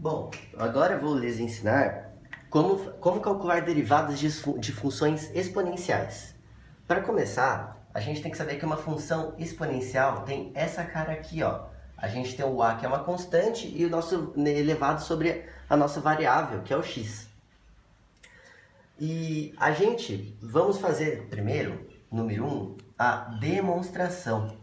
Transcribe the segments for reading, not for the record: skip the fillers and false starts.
Bom, agora eu vou lhes ensinar como calcular derivadas de funções exponenciais. Para começar, a gente tem que saber que uma função exponencial tem essa cara aqui, ó. A gente tem o a, que é uma constante, e o nosso elevado sobre a nossa variável, que é o x. E vamos fazer primeiro, número 1, a demonstração.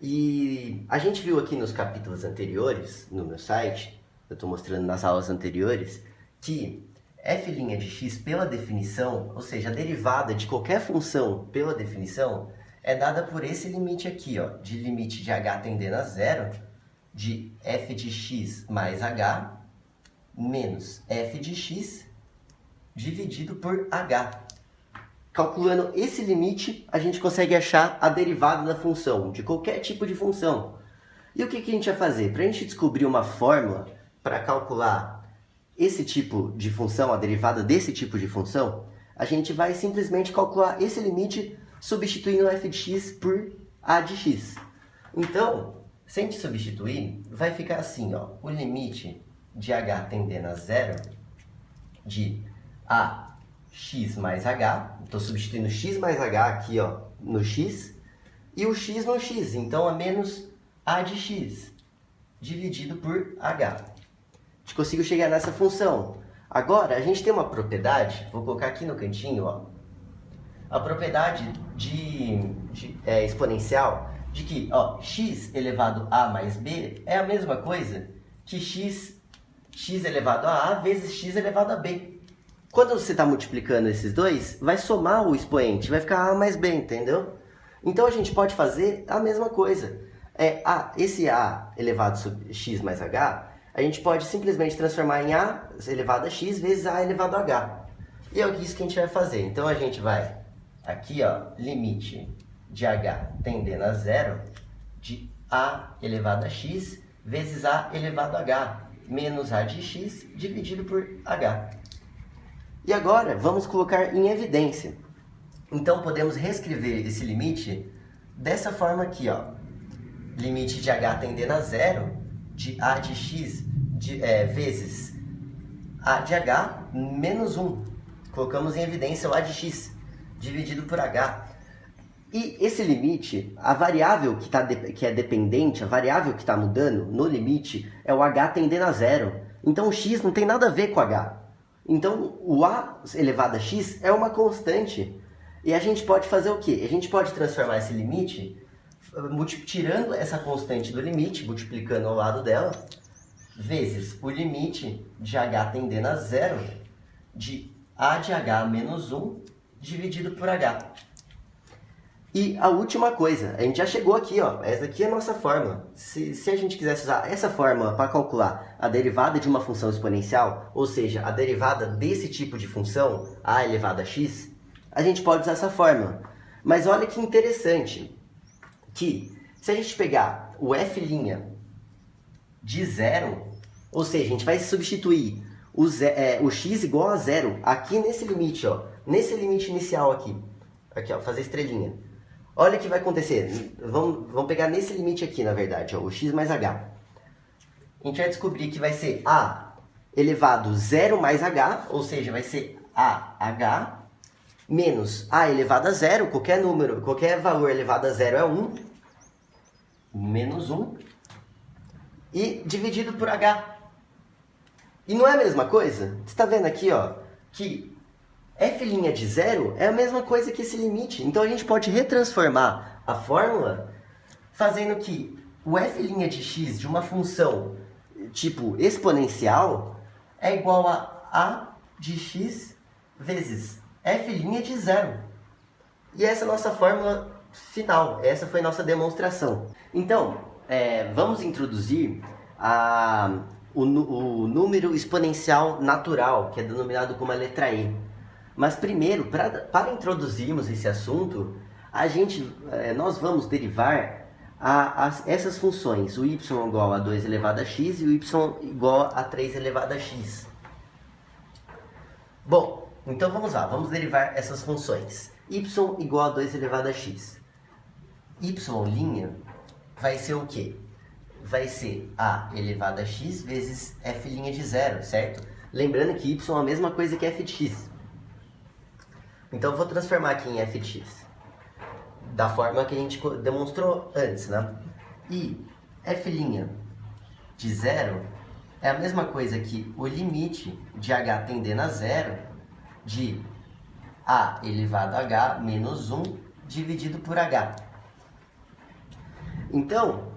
E a gente viu aqui nos capítulos anteriores, no meu site, eu estou mostrando nas aulas anteriores, que f' de x pela definição, ou seja, a derivada de qualquer função pela definição, é dada por esse limite aqui, ó, de limite de h tendendo a zero, de f de x mais h, menos f de x dividido por h. Calculando esse limite, a gente consegue achar a derivada da função, de qualquer tipo de função. E o que a gente vai fazer? Para a gente descobrir uma fórmula para calcular esse tipo de função, a derivada desse tipo de função, a gente vai simplesmente calcular esse limite substituindo f de x por a de x. Então, se a gente substituir, vai ficar assim, ó, o limite de h tendendo a zero de a x mais h, estou substituindo x mais h aqui, ó, no x, e o x no x, então é menos a de x, dividido por h. A gente conseguiu chegar nessa função. Agora, a gente tem uma propriedade, vou colocar aqui no cantinho, ó, a propriedade exponencial de que, ó, x elevado a mais b é a mesma coisa que x elevado a vezes x elevado a b. Quando você está multiplicando esses dois, vai somar o expoente, vai ficar a mais b, entendeu? Então, a gente pode fazer a mesma coisa. Esse a elevado a x mais h, a gente pode simplesmente transformar em a elevado a x vezes a elevado a h. E é isso que a gente vai fazer. Então, a gente vai aqui, ó, limite de h tendendo a zero de a elevado a x vezes a elevado a h, menos a de x dividido por h. E agora, vamos colocar em evidência. Então, podemos reescrever esse limite dessa forma aqui, ó. Limite de h tendendo a zero de a de x vezes a de h menos 1. Colocamos em evidência o a de x dividido por h. E esse limite, a variável que é dependente, a variável que está mudando no limite é o h tendendo a zero. Então, o x não tem nada a ver com h. Então, o a elevado a x é uma constante. E a gente pode fazer o quê? A gente pode transformar esse limite, tirando essa constante do limite, multiplicando ao lado dela, vezes o limite de h tendendo a zero de a de h menos 1 dividido por h. E a última coisa, a gente já chegou aqui, ó, essa aqui é a nossa fórmula. Se a gente quisesse usar essa fórmula para calcular a derivada de uma função exponencial, ou seja, a derivada desse tipo de função, a elevado a x, a gente pode usar essa fórmula. Mas olha que interessante, que se a gente pegar o f' de zero, ou seja, a gente vai substituir o x igual a zero aqui nesse limite, ó, nesse limite inicial aqui, ó, fazer estrelinha. Olha o que vai acontecer. Vamos pegar nesse limite aqui, na verdade, ó, o x mais h. A gente vai descobrir que vai ser a elevado a zero mais h, ou seja, vai ser ah, menos a elevado a zero, qualquer valor elevado a zero é 1, menos 1, e dividido por h. E não é a mesma coisa? Você está vendo aqui, ó, que f' de zero é a mesma coisa que esse limite. Então, a gente pode retransformar a fórmula fazendo que o f' de x de uma função tipo exponencial é igual a de x vezes f' de zero. E essa é a nossa fórmula final. Essa foi a nossa demonstração. Então, vamos introduzir o número exponencial natural, que é denominado como a letra e. Mas primeiro, para introduzirmos esse assunto, nós vamos derivar essas funções, o y igual a 2 elevado a x e o y igual a 3 elevado a x. Bom, então vamos lá, vamos derivar essas funções. Y igual a 2 elevado a x. y' vai ser o quê? Vai ser a elevado a x vezes f' de zero, certo? Lembrando que y é a mesma coisa que f de x. Então eu vou transformar aqui em f de x, da forma que a gente demonstrou antes, né? E f' de zero é a mesma coisa que o limite de h tendendo a zero de a elevado a h menos 1 dividido por h. Então,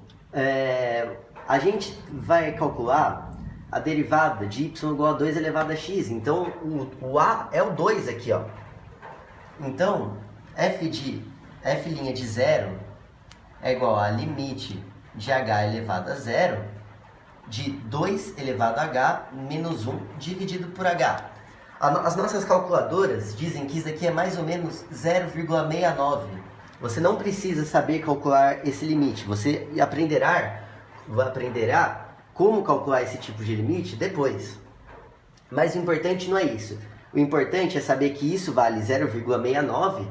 a gente vai calcular a derivada de y igual a 2 elevado a x. Então, o a é o 2 aqui, ó. Então, f' de zero é igual a limite de h elevado a zero de 2 elevado a h menos 1 dividido por h. As nossas calculadoras dizem que isso aqui é mais ou menos 0,69. Você não precisa saber calcular esse limite. Você aprenderá como calcular esse tipo de limite depois. Mas o importante não é isso. O importante é saber que isso vale 0,69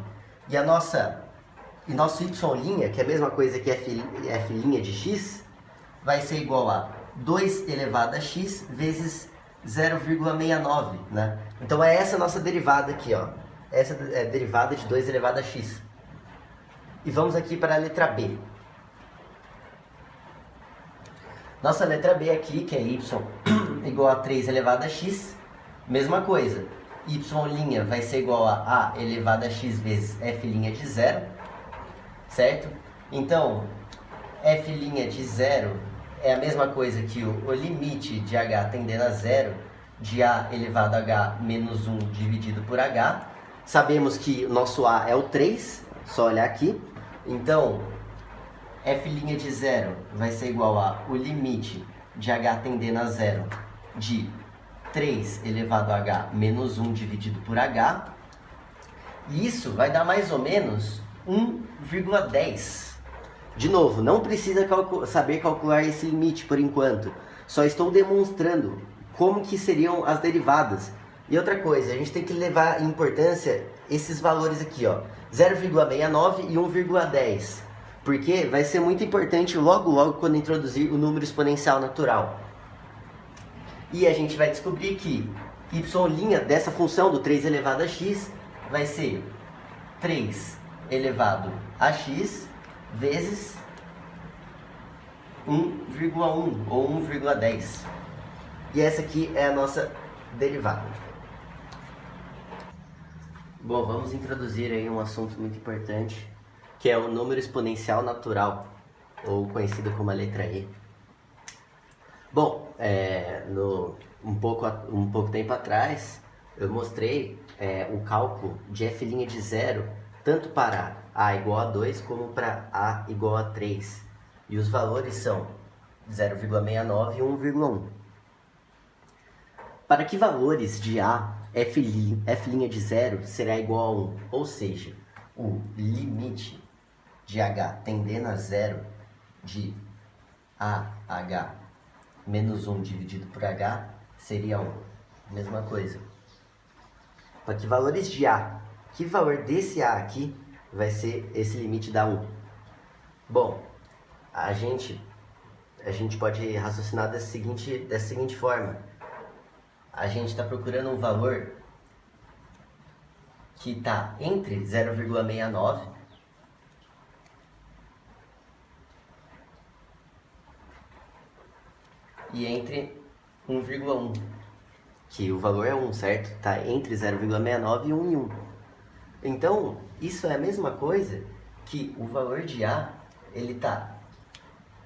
e nosso y', que é a mesma coisa que f' de x, vai ser igual a 2 elevado a x vezes 0,69, né? Então é essa a nossa derivada aqui, ó. Essa é a derivada de 2 elevado a x. E vamos aqui para a letra B. Nossa letra B aqui, que é y igual a 3 elevado a x, mesma coisa. Y' vai ser igual a elevado a x vezes f' de zero, certo? Então, f' de zero é a mesma coisa que o limite de h tendendo a zero de a elevado a h menos 1 dividido por h. Sabemos que o nosso a é o 3, só olhar aqui. Então, f' de zero vai ser igual a o limite de h tendendo a zero de 3 elevado a h menos 1 dividido por h. E isso vai dar mais ou menos 1,10. De novo, não precisa saber calcular esse limite por enquanto. Só estou demonstrando como que seriam as derivadas. E outra coisa, a gente tem que levar em importância esses valores aqui, ó, 0,69 e 1,10. Porque vai ser muito importante logo quando introduzir o número exponencial natural. E a gente vai descobrir que y' dessa função do 3 elevado a x vai ser 3 elevado a x vezes 1,1 ou 1,10. E essa aqui é a nossa derivada. Bom, vamos introduzir aí um assunto muito importante, que é o número exponencial natural, ou conhecido como a letra E. Bom, um pouco tempo atrás, eu mostrei o cálculo de f' de zero, tanto para a igual a 2 como para a igual a 3. E os valores são 0,69 e 1,1. Para que valores de a, f' de zero será igual a 1? Ou seja, o limite de h tendendo a zero de AH menos 1 dividido por h seria 1. Mesma coisa. Para que valores de a, que valor desse a aqui vai ser esse limite da 1? Bom, a gente pode raciocinar dessa seguinte forma. A gente está procurando um valor que está entre 0,69 e entre 1,1, que o valor é 1, certo? Está entre 0,69 e 1 e 1. Então, isso é a mesma coisa que o valor de A, ele está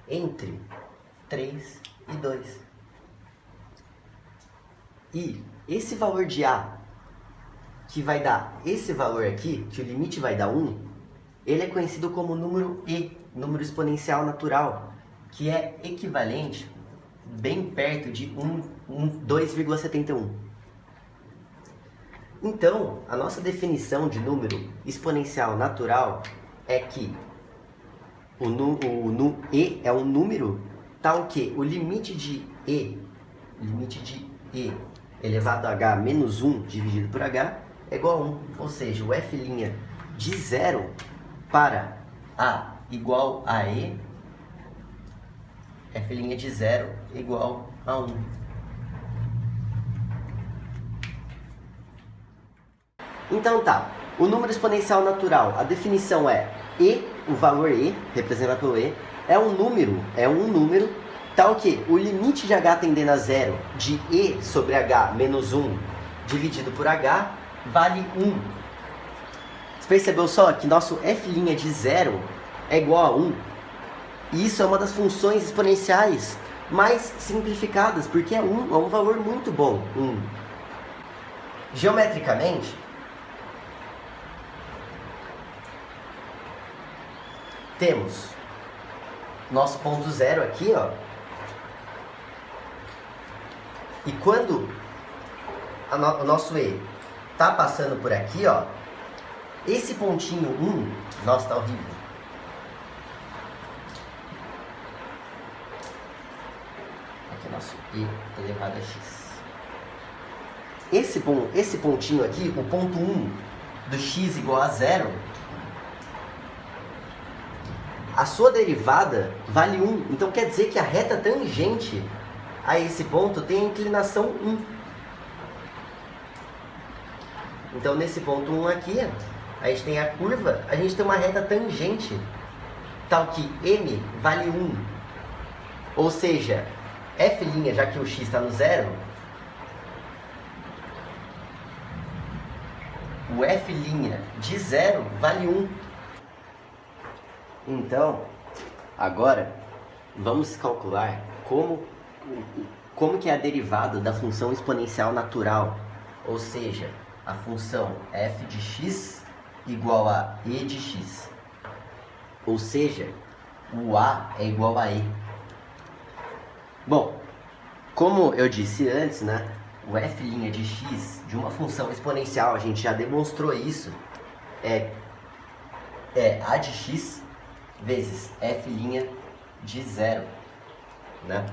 entre 3 e 2. E esse valor de A, que vai dar esse valor aqui, que o limite vai dar 1, ele é conhecido como número E, número exponencial natural, que é equivalente bem perto de 2,71. Então, a nossa definição de número exponencial natural é que o E é um número tal que o limite de E elevado a h menos 1 dividido por h é igual a 1. Ou seja, o f' de zero para A igual a E, f' de 0 igual a 1. Então tá, o número exponencial natural, a definição é E, o valor E, representado pelo E, é um número tal que o limite de h tendendo a zero de E sobre h menos 1 dividido por h vale 1. Você percebeu só que nosso f' de 0 é igual a 1? E isso é uma das funções exponenciais mais simplificadas, porque é um valor muito bom, 1. Geometricamente, temos nosso ponto zero aqui, ó. E quando o nosso E tá passando por aqui, ó, esse pontinho 1, nossa, tá horrível. Aqui é nosso E elevado a x. Esse pontinho aqui, o ponto 1 do x igual a 0, a sua derivada vale 1. Então quer dizer que a reta tangente a esse ponto tem a inclinação 1. Então nesse ponto 1 aqui, a gente tem a curva, a gente tem uma reta tangente, tal que m vale 1. Ou seja, f', já que o x está no zero, o f' de 0 vale 1. Então, agora, vamos calcular como que é a derivada da função exponencial natural, ou seja, a função f de x igual a e de x, ou seja, o a é igual a e. Bom, como eu disse antes, né, o f' de x de uma função exponencial, a gente já demonstrou isso, é a de x vezes f' de 0, né?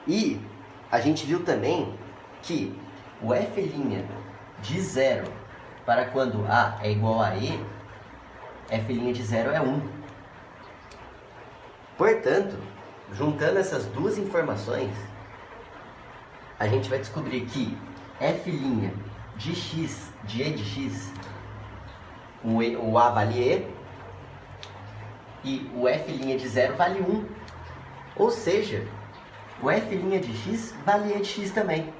E a gente viu também que o f' de 0 para quando a é igual a e, f' de 0 é 1. Portanto, juntando essas duas informações, a gente vai descobrir que f' de x, de e de x, o a vale e, e o f' de 0 vale 1. Ou seja, o f' de x vale e de x também.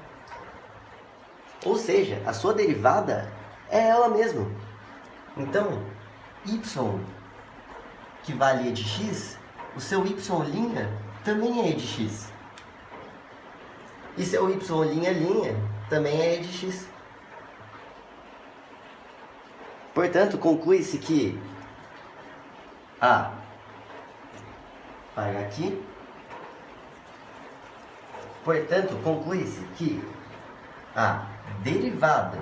Ou seja, a sua derivada é ela mesma. Então, y que vale e de x, o seu y' também é e de x. E seu y' também é e de x. Portanto, conclui-se que aqui. Portanto, conclui-se que a derivada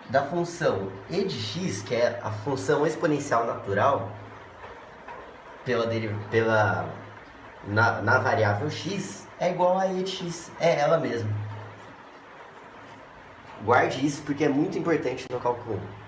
da função e de x, que é a função exponencial natural, na variável x, é igual a e de x. É ela mesma. Guarde isso porque é muito importante no cálculo 1.